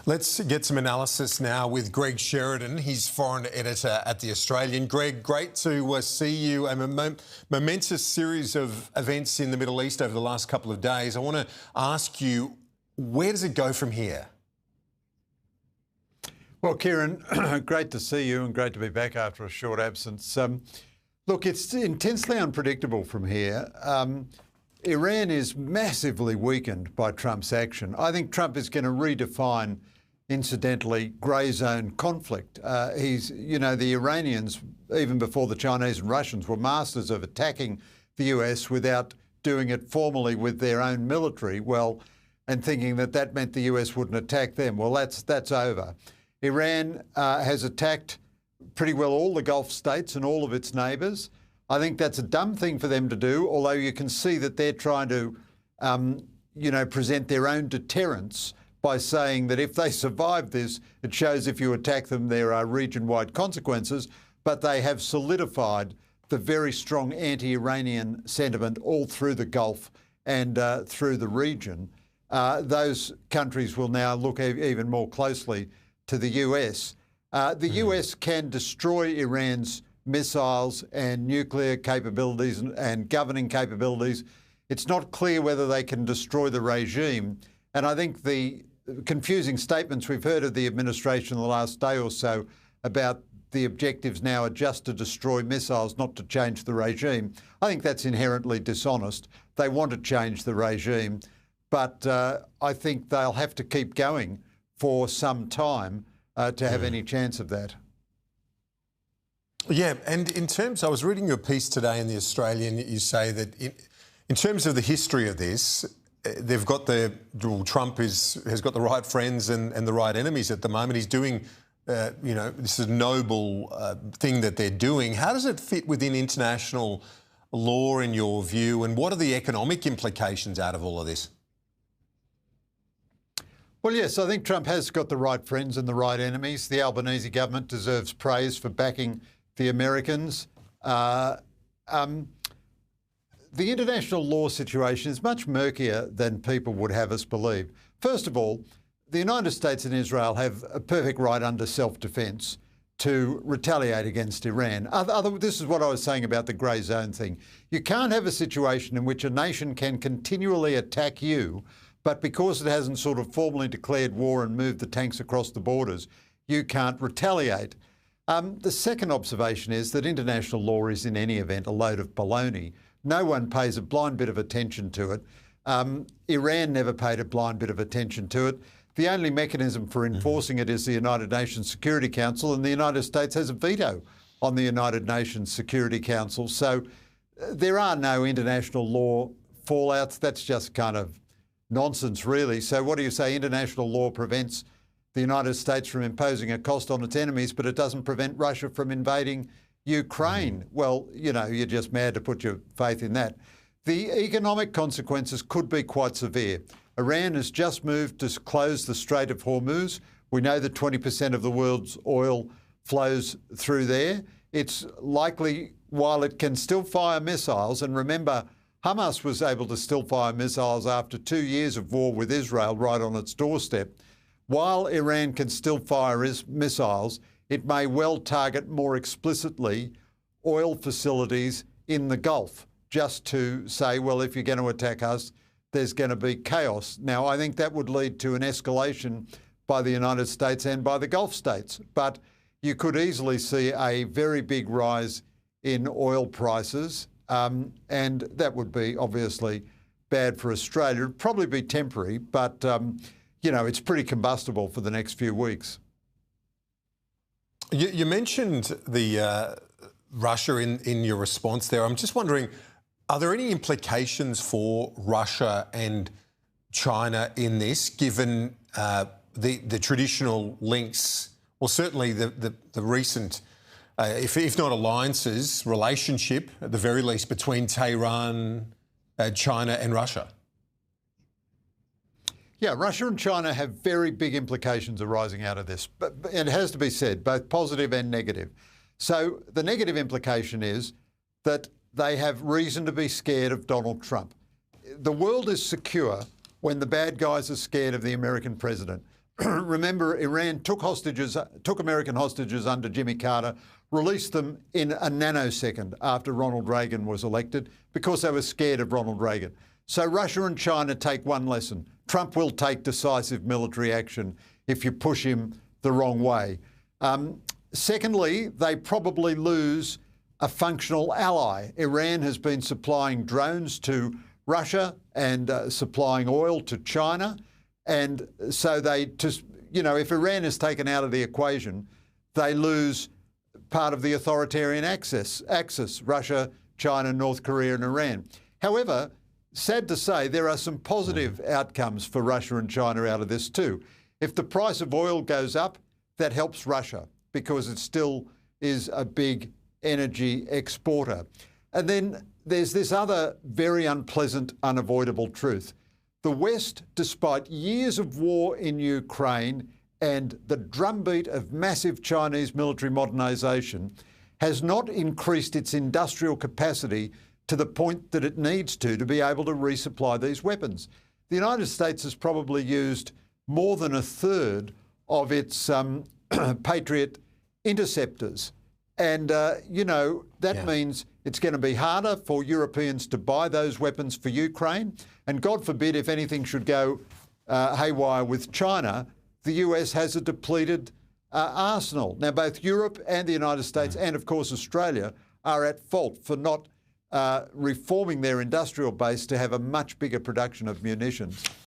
Let's get some analysis now with Greg Sheridan. He's foreign editor at The Australian. Greg, great to see you. A momentous series of events in the Middle East over the last couple of days. I want to ask you, where does it go from here? Well, Kieran, great to see you and great to be back after a short absence. Look, it's intensely unpredictable from here. Iran is massively weakened by Trump's action. I think Trump is going to redefine, incidentally, grey zone conflict. The Iranians, even before the Chinese and Russians, were masters of attacking the US without doing it formally with their own military, and thinking that that meant the US wouldn't attack them. Well, that's over. Iran has attacked pretty well all the Gulf states and all of its neighbours. I think that's a dumb thing for them to do, although you can see that they're trying to, present their own deterrence by saying that if they survive this, it shows if you attack them, there are region-wide consequences. But they have solidified the very strong anti-Iranian sentiment all through the Gulf and through the region. Those countries will now look even more closely to the US. The US can destroy Iran's missiles and nuclear capabilities and governing capabilities. It's not clear whether they can destroy the regime. And I think the confusing statements we've heard of the administration the last day or so about the objectives now are just to destroy missiles, not to change the regime. I think that's inherently dishonest. They want to change the regime, but I think they'll have to keep going for some time to have any chance of that. Yeah, and in terms, I was reading your piece today in The Australian, you say that in terms of the history of this, they've got Trump has got the right friends and the right enemies at the moment. He's doing, this is a noble thing that they're doing. How does it fit within international law in your view, and what are the economic implications out of all of this? Well, yes, I think Trump has got the right friends and the right enemies. The Albanese government deserves praise for backing the Americans. The international law situation is much murkier than people would have us believe. First of all, the United States and Israel have a perfect right under self-defence to retaliate against Iran. This is what I was saying about the grey zone thing. You can't have a situation in which a nation can continually attack you, but because it hasn't sort of formally declared war and moved the tanks across the borders, you can't retaliate. The second observation is that international law is in any event a load of baloney. No one pays a blind bit of attention to it. Iran never paid a blind bit of attention to it. The only mechanism for enforcing it is the United Nations Security Council, and the United States has a veto on the United Nations Security Council. So there are no international law fallouts. That's just kind of nonsense, really. So what do you say? International law prevents the United States from imposing a cost on its enemies, but it doesn't prevent Russia from invading Ukraine. Well, you're just mad to put your faith in that. The economic consequences could be quite severe. Iran has just moved to close the Strait of Hormuz. We know that 20% of the world's oil flows through there. It's likely, while it can still fire missiles, and remember, Hamas was able to still fire missiles after 2 years of war with Israel right on its doorstep. While Iran can still fire missiles, it may well target more explicitly oil facilities in the Gulf, just to say, well, if you're going to attack us, there's going to be chaos. Now, I think that would lead to an escalation by the United States and by the Gulf states. But you could easily see a very big rise in oil prices, and that would be obviously bad for Australia. It'd probably be temporary, but it's pretty combustible for the next few weeks. You mentioned the Russia in your response there. I'm just wondering, are there any implications for Russia and China in this, given the traditional links, well, certainly the recent, if not alliances, relationship, at the very least, between Tehran, China and Russia? Yeah, Russia and China have very big implications arising out of this. But it has to be said, both positive and negative. So the negative implication is that they have reason to be scared of Donald Trump. The world is secure when the bad guys are scared of the American president. Remember, Iran took American hostages under Jimmy Carter, released them in a nanosecond after Ronald Reagan was elected because they were scared of Ronald Reagan. So Russia and China take one lesson. Trump will take decisive military action if you push him the wrong way. Secondly, they probably lose a functional ally. Iran has been supplying drones to Russia and supplying oil to China. And so if Iran is taken out of the equation, they lose part of the authoritarian axis, Russia, China, North Korea and Iran. However, sad to say, there are some positive outcomes for Russia and China out of this too. If the price of oil goes up, that helps Russia because it still is a big energy exporter. And then there's this other very unpleasant, unavoidable truth. The West, despite years of war in Ukraine and the drumbeat of massive Chinese military modernisation, has not increased its industrial capacity to the point that it needs to be able to resupply these weapons. The United States has probably used more than a third of its Patriot interceptors. And, that means it's going to be harder for Europeans to buy those weapons for Ukraine. And God forbid, if anything should go haywire with China, the US has a depleted arsenal. Now, both Europe and the United States and, of course, Australia are at fault for not reforming their industrial base to have a much bigger production of munitions.